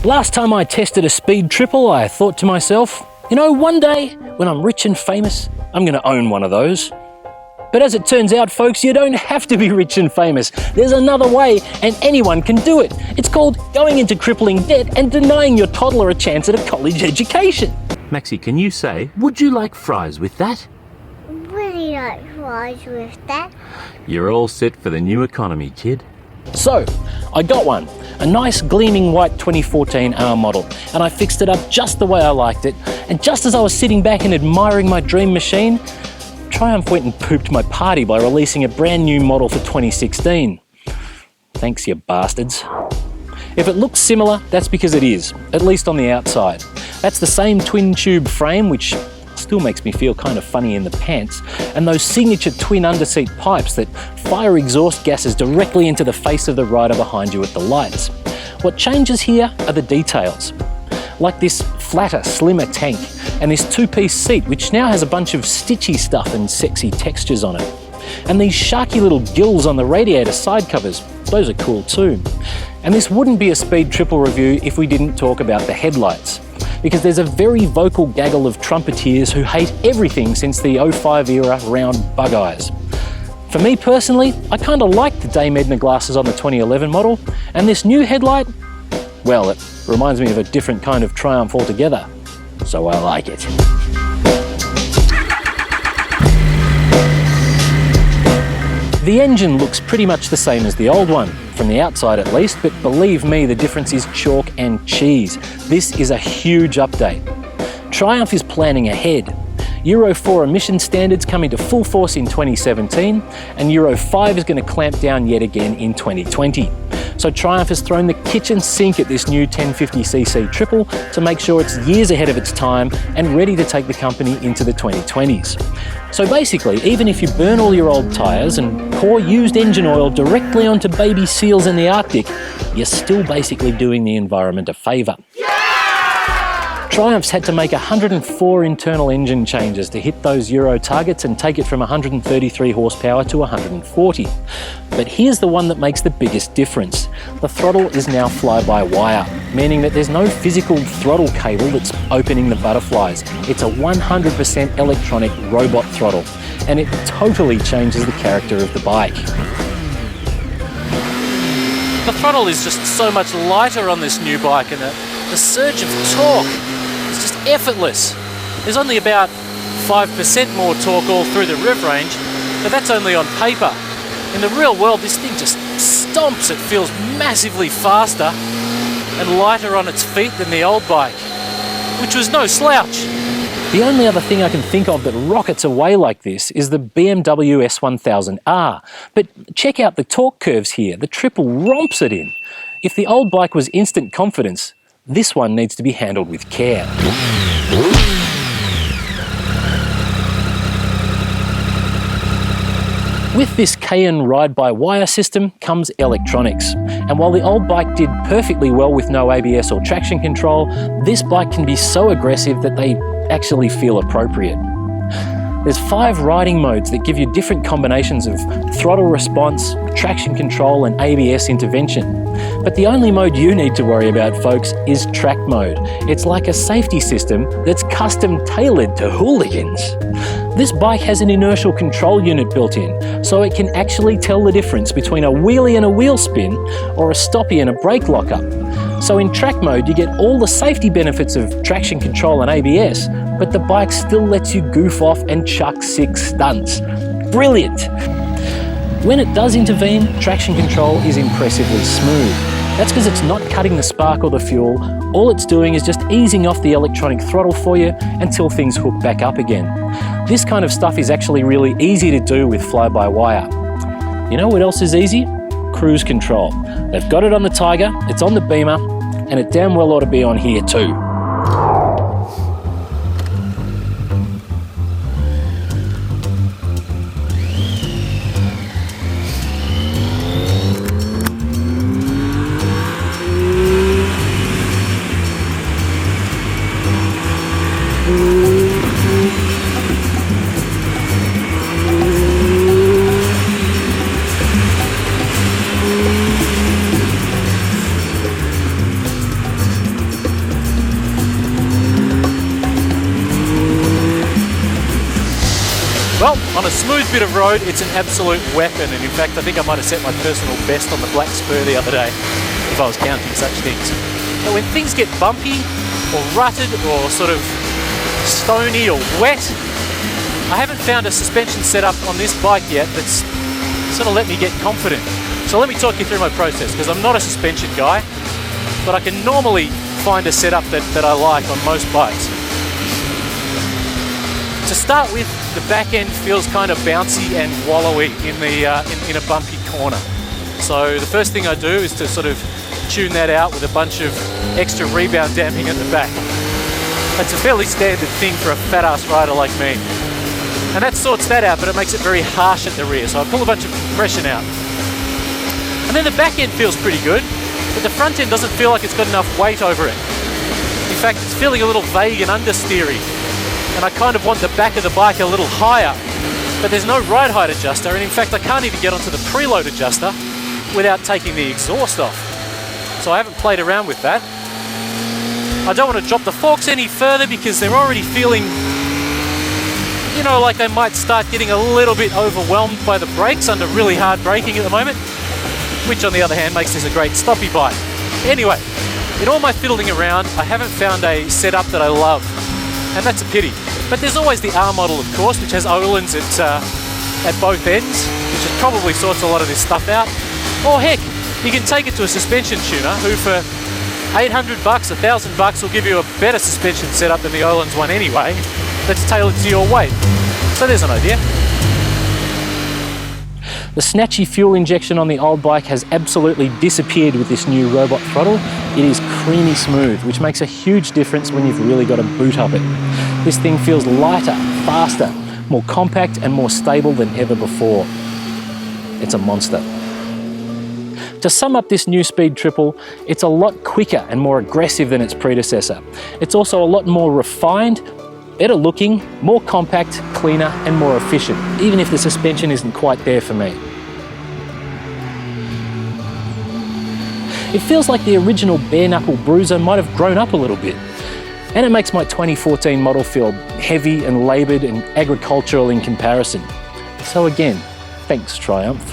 Last time I tested a speed triple, I thought to myself, you know, one day when I'm rich and famous, I'm going to own one of those. But as it turns out, folks, you don't have to be rich and famous. There's another way, and anyone can do it. It's called going into crippling debt and denying your toddler a chance at a college education. Maxie, can you say, would you like fries with that? Would you like fries with that? You're all set for the new economy, kid. So, I got one, a nice gleaming white 2014 R model, and I fixed it up just the way I liked it. And just as I was sitting back and admiring my dream machine, Triumph went and pooped my party by releasing a brand new model for 2016. Thanks, you bastards. If it looks similar, that's because it is, at least on the outside. That's the same twin tube frame, which still makes me feel kind of funny in the pants, and those signature twin underseat pipes that fire exhaust gases directly into the face of the rider behind you at the lights. What changes here are the details, like this flatter, slimmer tank, and this two-piece seat which now has a bunch of stitchy stuff and sexy textures on it. And these sharky little gills on the radiator side covers, those are cool too. And this wouldn't be a speed triple review if we didn't talk about the headlights, because there's a very vocal gaggle of trumpeteers who hate everything since the 05 era round bug eyes. For me personally, I kind of like the Dame Edna glasses on the 2011 model, and this new headlight, well, it reminds me of a different kind of Triumph altogether, so I like it. The engine looks pretty much the same as the old one, from the outside at least, but believe me, the difference is chalk and cheese. This is a huge update. Triumph is planning ahead. Euro 4 emission standards come into full force in 2017, and Euro 5 is going to clamp down yet again in 2020. So Triumph has thrown the kitchen sink at this new 1050cc triple to make sure it's years ahead of its time and ready to take the company into the 2020s. So basically, even if you burn all your old tyres and pour used engine oil directly onto baby seals in the Arctic, you're still basically doing the environment a favour. Triumph's had to make 104 internal engine changes to hit those Euro targets and take it from 133 horsepower to 140. But here's the one that makes the biggest difference. The throttle is now fly-by-wire, meaning that there's no physical throttle cable that's opening the butterflies. It's a 100% electronic robot throttle, and it totally changes the character of the bike. The throttle is just so much lighter on this new bike, and the surge of torque is just effortless. There's only about 5% more torque all through the rev range, but that's only on paper. In the real world, this thing just stomps. It feels massively faster and lighter on its feet than the old bike, which was no slouch. The only other thing I can think of that rockets away like this is the BMW S1000R. But check out the torque curves here. The triple romps it in. If the old bike was instant confidence, this one needs to be handled with care. With this Cayenne ride-by-wire system comes electronics. And while the old bike did perfectly well with no ABS or traction control, this bike can be so aggressive that they actually feel appropriate. There's 5 riding modes that give you different combinations of throttle response, traction control and ABS intervention. But the only mode you need to worry about, folks, is track mode. It's like a safety system that's custom tailored to hooligans. This bike has an inertial control unit built in, so it can actually tell the difference between a wheelie and a wheel spin or a stoppie and a brake lockup. So in track mode, you get all the safety benefits of traction control and ABS, but the bike still lets you goof off and chuck 6 stunts. Brilliant! When it does intervene, traction control is impressively smooth. That's because it's not cutting the spark or the fuel. All it's doing is just easing off the electronic throttle for you until things hook back up again. This kind of stuff is actually really easy to do with fly-by-wire. You know what else is easy? Cruise control. They've got it on the Tiger, it's on the Beamer, and it damn well ought to be on here too. on a smooth bit of road, it's an absolute weapon, and in fact I think I might have set my personal best on the Black Spur the other day, if I was counting such things. But when things get bumpy, or rutted, or sort of stony or wet, I haven't found a suspension setup on this bike yet that's sort of let me get confident. So let me talk you through my process, because I'm not a suspension guy, but I can normally find a setup that I like on most bikes. To start with, the back end feels kind of bouncy and wallowy in a bumpy corner. So the first thing I do is to sort of tune that out with a bunch of extra rebound damping at the back. That's a fairly standard thing for a fat ass rider like me. And that sorts that out, but it makes it very harsh at the rear. So I pull a bunch of compression out. And then the back end feels pretty good, but the front end doesn't feel like it's got enough weight over it. In fact, it's feeling a little vague and understeery. And I kind of want the back of the bike a little higher, but there's no ride height adjuster, and in fact I can't even get onto the preload adjuster without taking the exhaust off. So I haven't played around with that. I don't want to drop the forks any further because they're already feeling, you know, like they might start getting a little bit overwhelmed by the brakes under really hard braking at the moment, which on the other hand makes this a great stoppy bike. Anyway, in all my fiddling around, I haven't found a setup that I love, and that's a pity. But there's always the R model, of course, which has Öhlins at both ends, which probably sorts a lot of this stuff out. Or heck, you can take it to a suspension tuner who for $800, $1,000 will give you a better suspension setup than the Öhlins one anyway, that's tailored to your weight. So there's an idea. The snatchy fuel injection on the old bike has absolutely disappeared with this new robot throttle. It is creamy smooth, which makes a huge difference when you've really got to boot up it. This thing feels lighter, faster, more compact and more stable than ever before. It's a monster. To sum up this new Speed Triple, it's a lot quicker and more aggressive than its predecessor. It's also a lot more refined, better looking, more compact, cleaner and more efficient, even if the suspension isn't quite there for me. It feels like the original bare knuckle bruiser might have grown up a little bit. And it makes my 2014 model feel heavy and laboured and agricultural in comparison. So again, thanks Triumph.